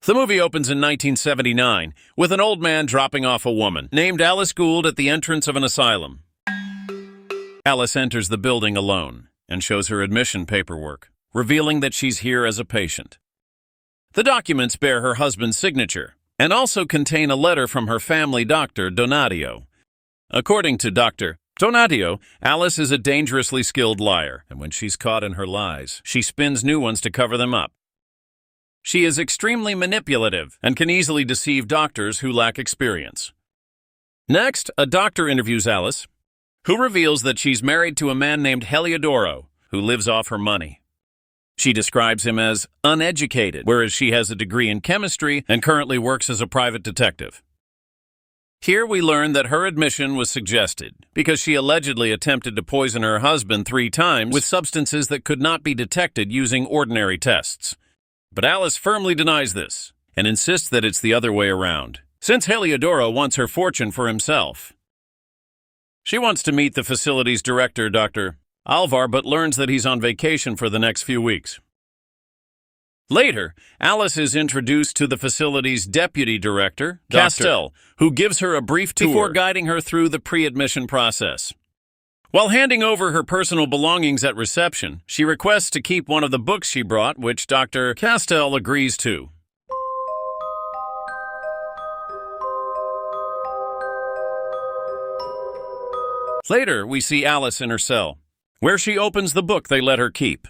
The movie opens in 1979 with an old man dropping off a woman named Alice Gould at the entrance of an asylum. Alice enters the building alone and shows her admission paperwork, revealing that she's here as a patient. The documents bear her husband's signature and also contain a letter from her family doctor, Donatio. According to Dr. Donatio, Alice is a dangerously skilled liar, and when she's caught in her lies, she spins new ones to cover them up. She is extremely manipulative and can easily deceive doctors who lack experience. Next, a doctor interviews Alice, who reveals that she's married to a man named Heliodoro, who lives off her money. She describes him as uneducated, whereas she has a degree in chemistry and currently works as a private detective. Here we learn that her admission was suggested because she allegedly attempted to poison her husband 3 times with substances that could not be detected using ordinary tests. But Alice firmly denies this and insists that it's the other way around, since Heliodoro wants her fortune for himself. She wants to meet the facility's director, Dr. Alvar, but learns that he's on vacation for the next few weeks. Later, Alice is introduced to the facility's deputy director, Castell, who gives her a brief tour before guiding her through the pre-admission process. While handing over her personal belongings at reception, she requests to keep one of the books she brought, which Dr. Castell agrees to. Later, we see Alice in her cell, where she opens the book they let her keep.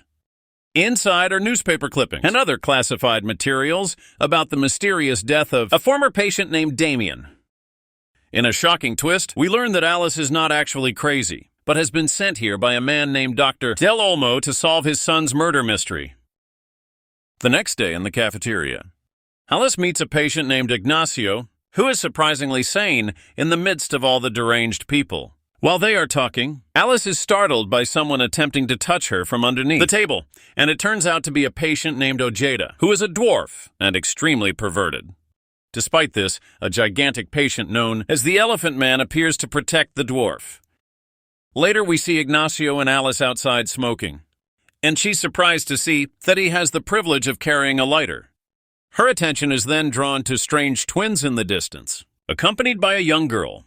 Inside are newspaper clippings and other classified materials about the mysterious death of a former patient named Damien. In a shocking twist, we learn that Alice is not actually crazy, but has been sent here by a man named Dr. Del Olmo to solve his son's murder mystery. The next day in the cafeteria, Alice meets a patient named Ignacio, who is surprisingly sane in the midst of all the deranged people. While they are talking, Alice is startled by someone attempting to touch her from underneath the table, and it turns out to be a patient named Ojeda, who is a dwarf and extremely perverted. Despite this, a gigantic patient known as the Elephant Man appears to protect the dwarf. Later, we see Ignacio and Alice outside smoking, and she's surprised to see that he has the privilege of carrying a lighter. Her attention is then drawn to strange twins in the distance, accompanied by a young girl.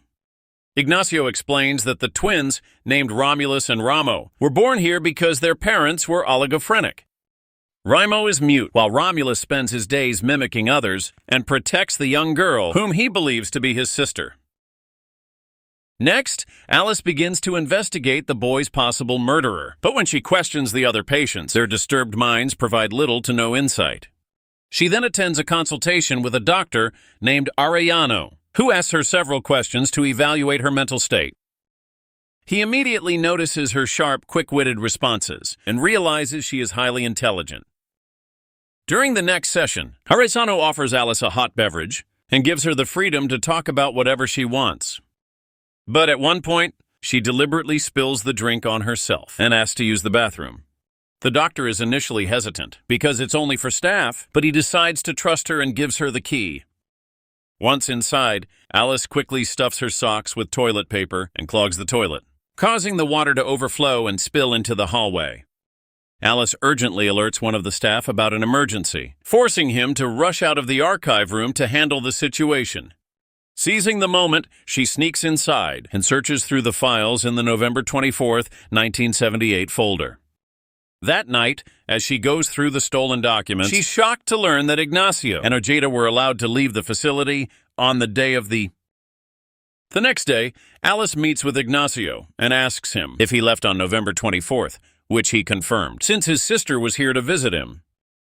Ignacio explains that the twins, named Romulus and Ramo, were born here because their parents were oligophrenic. Ramo is mute, while Romulus spends his days mimicking others and protects the young girl, whom he believes to be his sister. Next, Alice begins to investigate the boy's possible murderer, but when she questions the other patients, their disturbed minds provide little to no insight. She then attends a consultation with a doctor named Arellano, who asks her several questions to evaluate her mental state. He immediately notices her sharp, quick-witted responses and realizes she is highly intelligent. During the next session, Arellano offers Alice a hot beverage and gives her the freedom to talk about whatever she wants. But at one point, she deliberately spills the drink on herself and asks to use the bathroom. The doctor is initially hesitant because it's only for staff, but he decides to trust her and gives her the key. Once inside, Alice quickly stuffs her socks with toilet paper and clogs the toilet, causing the water to overflow and spill into the hallway. Alice urgently alerts one of the staff about an emergency, forcing him to rush out of the archive room to handle the situation. Seizing the moment, she sneaks inside and searches through the files in the November 24, 1978 folder. That night, as she goes through the stolen documents, she's shocked to learn that Ignacio and Ojeda were allowed to leave the facility on the day of the next day, Alice meets with Ignacio and asks him if he left on November 24th, which he confirmed, since his sister was here to visit him.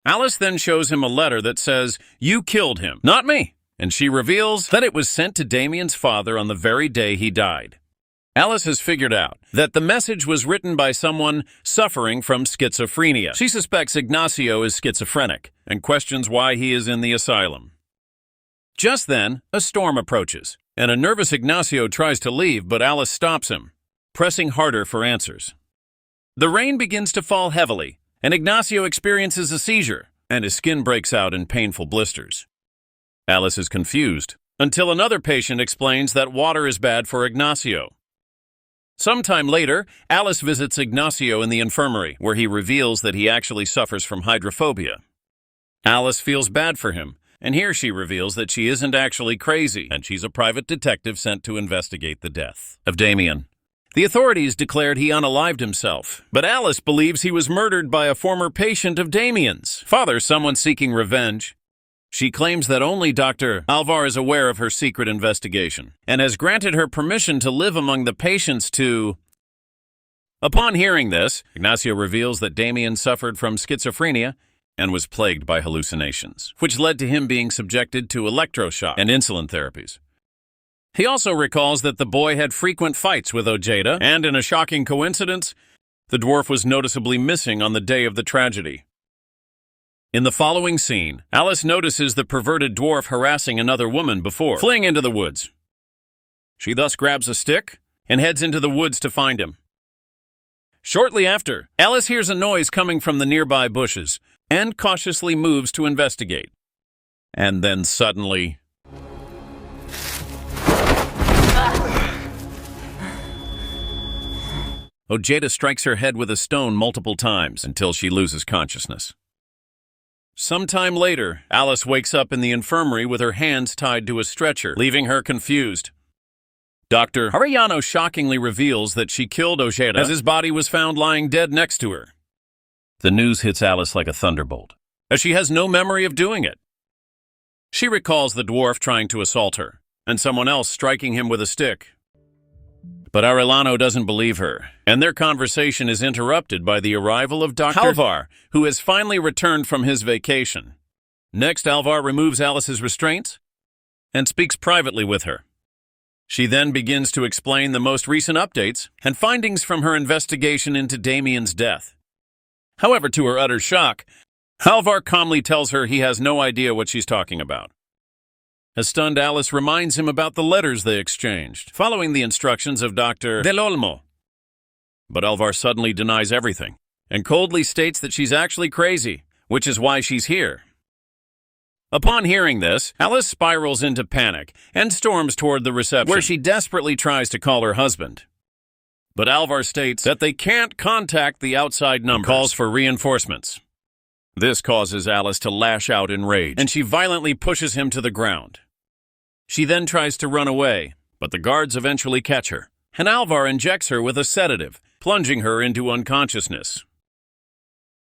Alice then shows him a letter that says, "You killed him, not me," and she reveals that it was sent to Damien's father on the very day he died. Alice has figured out that the message was written by someone suffering from schizophrenia. She suspects Ignacio is schizophrenic and questions why he is in the asylum. Just then, a storm approaches, and a nervous Ignacio tries to leave, but Alice stops him, pressing harder for answers. The rain begins to fall heavily, and Ignacio experiences a seizure, and his skin breaks out in painful blisters. Alice is confused, until another patient explains that water is bad for Ignacio. Sometime later, Alice visits Ignacio in the infirmary, where he reveals that he actually suffers from hydrophobia. Alice feels bad for him and here she reveals that she isn't actually crazy, and she's a private detective sent to investigate the death of Damien. The authorities declared he unalived himself, but Alice believes he was murdered by a former patient of Damien's. Father, someone seeking revenge. She claims that only Dr. Alvar is aware of her secret investigation, and has granted her permission to live among the patients to... Upon hearing this, Ignacio reveals that Damien suffered from schizophrenia and was plagued by hallucinations, which led to him being subjected to electroshock and insulin therapies. He also recalls that the boy had frequent fights with Ojeda, and in a shocking coincidence, the dwarf was noticeably missing on the day of the tragedy. In the following scene, Alice notices the perverted dwarf harassing another woman before fleeing into the woods. She thus grabs a stick and heads into the woods to find him. Shortly after, Alice hears a noise coming from the nearby bushes and cautiously moves to investigate. And then suddenly... Ojeda strikes her head with a stone multiple times until she loses consciousness. Sometime later, Alice wakes up in the infirmary with her hands tied to a stretcher, leaving her confused. Dr. Arellano shockingly reveals that she killed Ojeda as his body was found lying dead next to her. The news hits Alice like a thunderbolt, as she has no memory of doing it. She recalls the dwarf trying to assault her, and someone else striking him with a stick. But Arellano doesn't believe her, and their conversation is interrupted by the arrival of Dr. Alvar, who has finally returned from his vacation. Next, Alvar removes Alice's restraints and speaks privately with her. She then begins to explain the most recent updates and findings from her investigation into Damien's death. However, to her utter shock, Alvar calmly tells her he has no idea what she's talking about. A stunned Alice reminds him about the letters they exchanged, following the instructions of Dr. Del Olmo. But Alvar suddenly denies everything, and coldly states that she's actually crazy, which is why she's here. Upon hearing this, Alice spirals into panic and storms toward the reception, where she desperately tries to call her husband. But Alvar states that they can't contact the outside number and calls for reinforcements. This causes Alice to lash out in rage, and she violently pushes him to the ground. She then tries to run away, but the guards eventually catch her, and Alvar injects her with a sedative, plunging her into unconsciousness.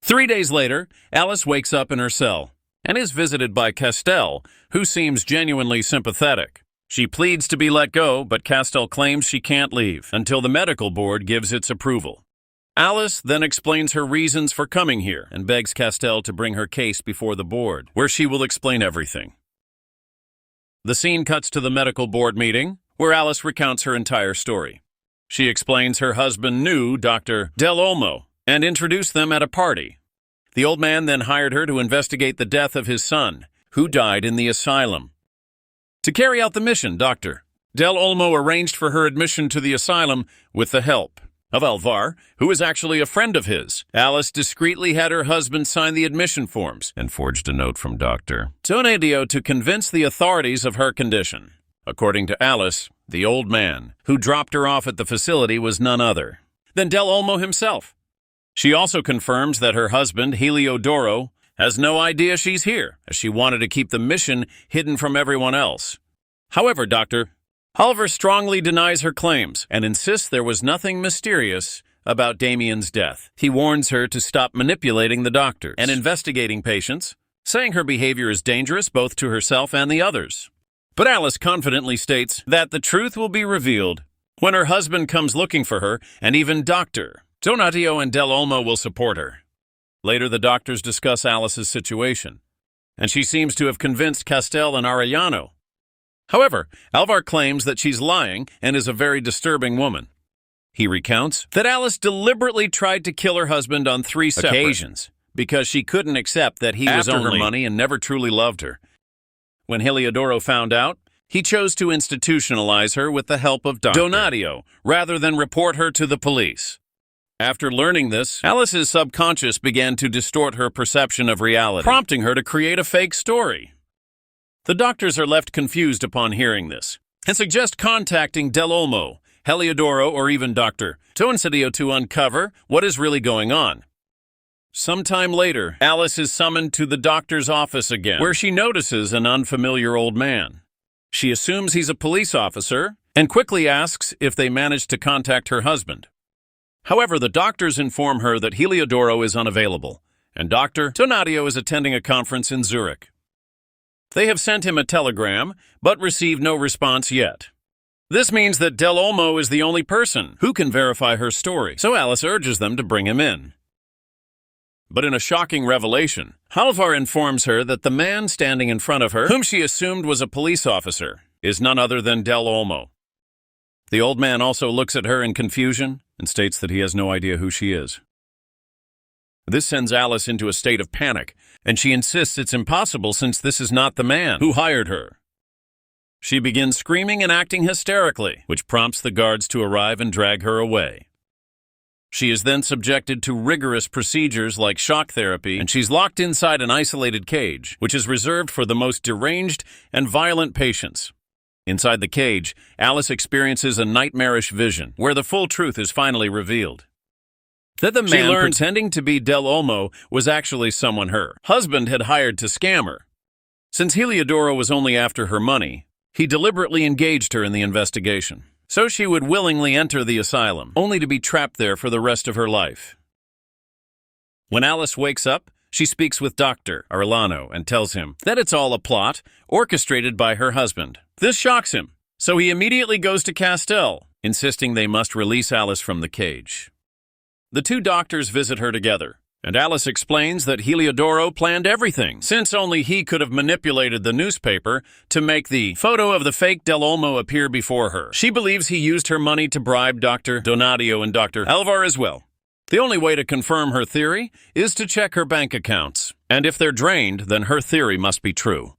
3 days later, Alice wakes up in her cell and is visited by Castell, who seems genuinely sympathetic. She pleads to be let go, but Castell claims she can't leave until the medical board gives its approval. Alice then explains her reasons for coming here and begs Castell to bring her case before the board, where she will explain everything. The scene cuts to the medical board meeting, where Alice recounts her entire story. She explains her husband knew Dr. Del Olmo and introduced them at a party. The old man then hired her to investigate the death of his son, who died in the asylum. To carry out the mission, Dr. Del Olmo arranged for her admission to the asylum with the help of Alvar, who is actually a friend of his. Alice discreetly had her husband sign the admission forms and forged a note from Dr. Tonadio to convince the authorities of her condition. According to Alice, the old man who dropped her off at the facility was none other than Del Olmo himself. She also confirms that her husband, Heliodoro, has no idea she's here, as she wanted to keep the mission hidden from everyone else. However, Dr. Alvar strongly denies her claims and insists there was nothing mysterious about Damien's death. He warns her to stop manipulating the doctors and investigating patients, saying her behavior is dangerous both to herself and the others. But Alice confidently states that the truth will be revealed when her husband comes looking for her, and even Dr. Donatio and Del Olmo will support her. Later, the doctors discuss Alice's situation, and she seems to have convinced Castell and Arellano. However, Alvar claims that she's lying and is a very disturbing woman. He recounts that Alice deliberately tried to kill her husband on 3 separate occasions because she couldn't accept that he was after her money and never truly loved her. When Heliodoro found out, he chose to institutionalize her with the help of Dr. Donadio rather than report her to the police. After learning this, Alice's subconscious began to distort her perception of reality, prompting her to create a fake story. The doctors are left confused upon hearing this and suggest contacting Del Olmo, Heliodoro, or even Dr. Tonadio to uncover what is really going on. Sometime later, Alice is summoned to the doctor's office again, where she notices an unfamiliar old man. She assumes he's a police officer and quickly asks if they managed to contact her husband. However, the doctors inform her that Heliodoro is unavailable, and Dr. Donadio is attending a conference in Zurich. They have sent him a telegram, but received no response yet. This means that Del Olmo is the only person who can verify her story, so Alice urges them to bring him in. But in a shocking revelation, Alvar informs her that the man standing in front of her, whom she assumed was a police officer, is none other than Del Olmo. The old man also looks at her in confusion and states that he has no idea who she is. This sends Alice into a state of panic, and she insists it's impossible since this is not the man who hired her. She begins screaming and acting hysterically, which prompts the guards to arrive and drag her away. She is then subjected to rigorous procedures like shock therapy, and she's locked inside an isolated cage, which is reserved for the most deranged and violent patients. Inside the cage, Alice experiences a nightmarish vision, where the full truth is finally revealed. That the man pretending to be Del Olmo was actually someone her husband had hired to scam her. Since Heliodoro was only after her money, he deliberately engaged her in the investigation, so she would willingly enter the asylum, only to be trapped there for the rest of her life. When Alice wakes up, she speaks with Dr. Arellano and tells him that it's all a plot orchestrated by her husband. This shocks him, so he immediately goes to Castell, insisting they must release Alice from the cage. The two doctors visit her together, and Alice explains that Heliodoro planned everything, since only he could have manipulated the newspaper to make the photo of the fake Del Olmo appear before her. She believes he used her money to bribe Dr. Donadio and Dr. Alvar as well. The only way to confirm her theory is to check her bank accounts, and if they're drained, then her theory must be true.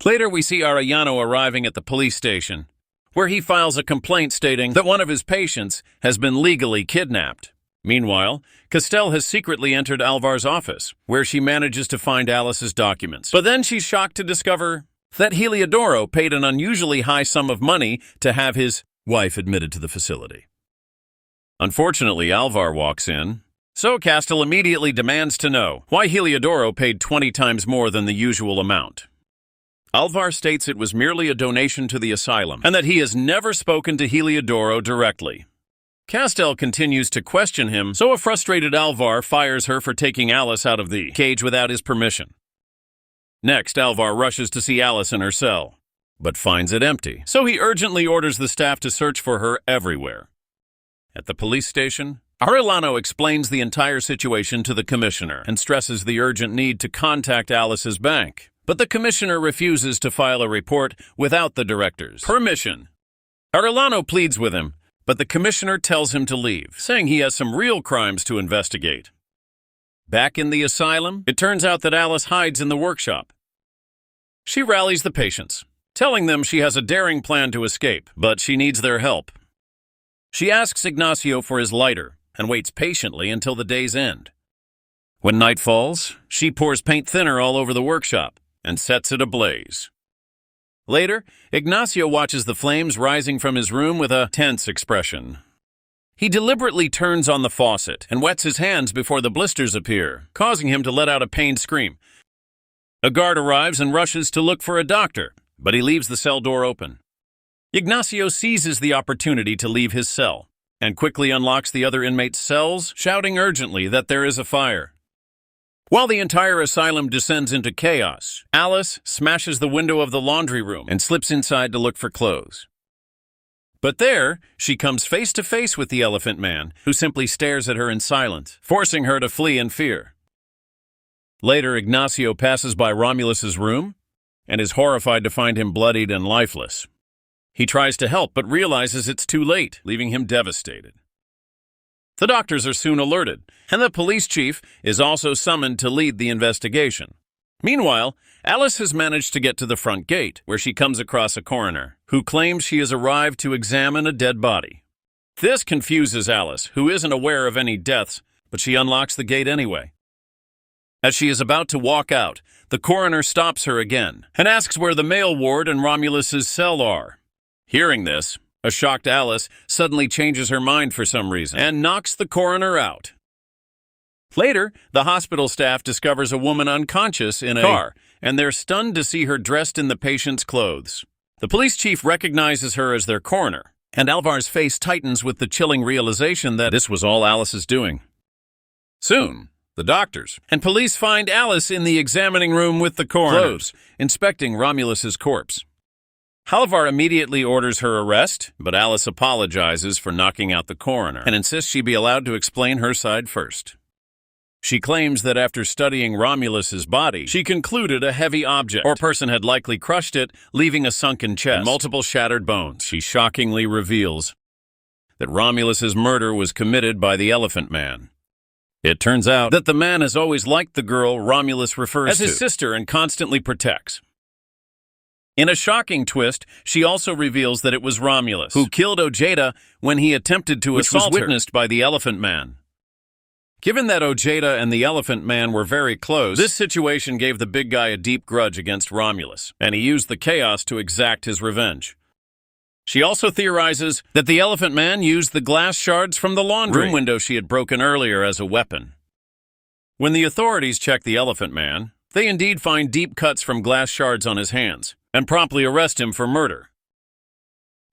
Later, we see Arellano arriving at the police station, where he files a complaint stating that one of his patients has been legally kidnapped. Meanwhile, Castell has secretly entered Alvar's office, where she manages to find Alice's documents. But then she's shocked to discover that Heliodoro paid an unusually high sum of money to have his wife admitted to the facility. Unfortunately, Alvar walks in, so Castell immediately demands to know why Heliodoro paid 20 times more than the usual amount. Alvar states it was merely a donation to the asylum, and that he has never spoken to Heliodoro directly. Castell continues to question him, so a frustrated Alvar fires her for taking Alice out of the cage without his permission. Next, Alvar rushes to see Alice in her cell, but finds it empty, so he urgently orders the staff to search for her everywhere. At the police station, Arellano explains the entire situation to the commissioner and stresses the urgent need to contact Alice's bank. But the commissioner refuses to file a report without the director's permission. Arellano pleads with him, but the commissioner tells him to leave, saying he has some real crimes to investigate. Back in the asylum, it turns out that Alice hides in the workshop. She rallies the patients, telling them she has a daring plan to escape, but she needs their help. She asks Ignacio for his lighter and waits patiently until the day's end. When night falls, she pours paint thinner all over the workshop and sets it ablaze. Later, Ignacio watches the flames rising from his room with a tense expression. He deliberately turns on the faucet and wets his hands before the blisters appear, causing him to let out a pained scream. A guard arrives and rushes to look for a doctor, but he leaves the cell door open. Ignacio seizes the opportunity to leave his cell and quickly unlocks the other inmates' cells, shouting urgently that there is a fire. While the entire asylum descends into chaos, Alice smashes the window of the laundry room and slips inside to look for clothes. But there, she comes face to face with the Elephant Man, who simply stares at her in silence, forcing her to flee in fear. Later, Ignacio passes by Romulus's room and is horrified to find him bloodied and lifeless. He tries to help but realizes it's too late, leaving him devastated. The doctors are soon alerted, and the police chief is also summoned to lead the investigation. Meanwhile, Alice has managed to get to the front gate, where she comes across a coroner, who claims she has arrived to examine a dead body. This confuses Alice, who isn't aware of any deaths, but she unlocks the gate anyway. As she is about to walk out, the coroner stops her again, and asks where the male ward and Romulus's cell are. Hearing this, a shocked Alice suddenly changes her mind for some reason and knocks the coroner out. Later, the hospital staff discovers a woman unconscious in a car, and they're stunned to see her dressed in the patient's clothes. The police chief recognizes her as their coroner, and Alvar's face tightens with the chilling realization that this was all Alice's doing. Soon, the doctors and police find Alice in the examining room with the coroner, inspecting Romulus's corpse. Alvar immediately orders her arrest, but Alice apologizes for knocking out the coroner and insists she be allowed to explain her side first. She claims that after studying Romulus's body, she concluded a heavy object or person had likely crushed it, leaving a sunken chest and multiple shattered bones. She shockingly reveals that Romulus's murder was committed by the Elephant Man. It turns out that the man has always liked the girl Romulus refers to as his sister and constantly protects. In a shocking twist, she also reveals that it was Romulus who killed Ojeda when he attempted to assault her, which was witnessed by the Elephant Man. Given that Ojeda and the Elephant Man were very close, this situation gave the big guy a deep grudge against Romulus, and he used the chaos to exact his revenge. She also theorizes that the Elephant Man used the glass shards from the laundry room window she had broken earlier as a weapon. When the authorities check the Elephant Man, they indeed find deep cuts from glass shards on his hands, and promptly arrest him for murder.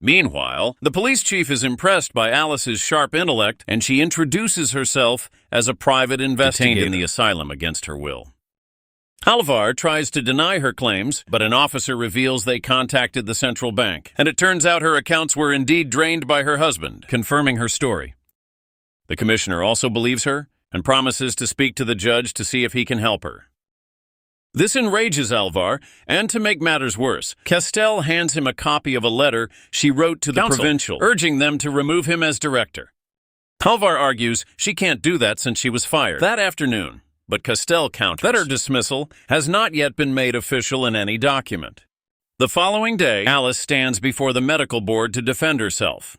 Meanwhile, the police chief is impressed by Alice's sharp intellect, and she introduces herself as a private investigator detained in the asylum against her will. Alvar tries to deny her claims, but an officer reveals they contacted the central bank, and it turns out her accounts were indeed drained by her husband, confirming her story. The commissioner also believes her and promises to speak to the judge to see if he can help her. This enrages Alvar, and to make matters worse, Castell hands him a copy of a letter she wrote to the provincial, urging them to remove him as director. Alvar argues she can't do that since she was fired that afternoon, but Castell counters that her dismissal has not yet been made official in any document. The following day, Alice stands before the medical board to defend herself.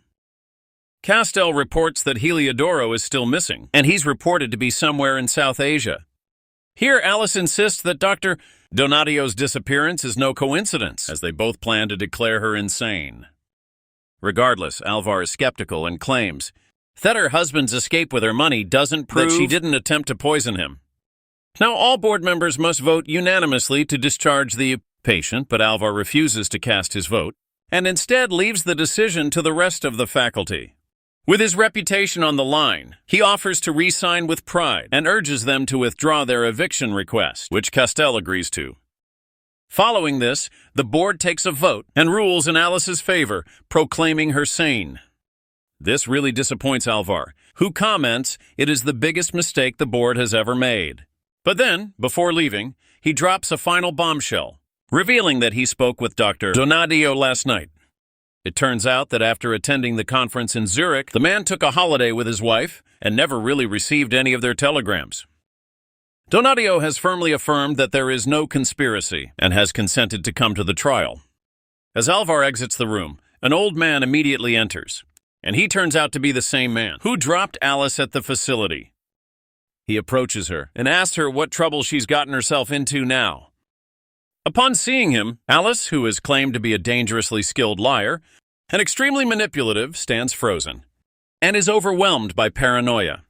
Castell reports that Heliodoro is still missing, and he's reported to be somewhere in South Asia. Here, Alice insists that Dr. Donatio's disappearance is no coincidence, as they both plan to declare her insane. Regardless, Alvar is skeptical and claims that her husband's escape with her money doesn't prove that she didn't attempt to poison him. Now, all board members must vote unanimously to discharge the patient, but Alvar refuses to cast his vote, and instead leaves the decision to the rest of the faculty. With his reputation on the line, he offers to re-sign with Pride and urges them to withdraw their eviction request, which Castell agrees to. Following this, the board takes a vote and rules in Alice's favor, proclaiming her sane. This really disappoints Alvar, who comments it is the biggest mistake the board has ever made. But then, before leaving, he drops a final bombshell, revealing that he spoke with Dr. Donatio last night. It turns out that after attending the conference in Zurich, the man took a holiday with his wife and never really received any of their telegrams. Donatio has firmly affirmed that there is no conspiracy and has consented to come to the trial. As Alvar exits the room, an old man immediately enters, and he turns out to be the same man who dropped Alice at the facility. He approaches her and asks her what trouble she's gotten herself into now. Upon seeing him, Alice, who is claimed to be a dangerously skilled liar and extremely manipulative, stands frozen and is overwhelmed by paranoia.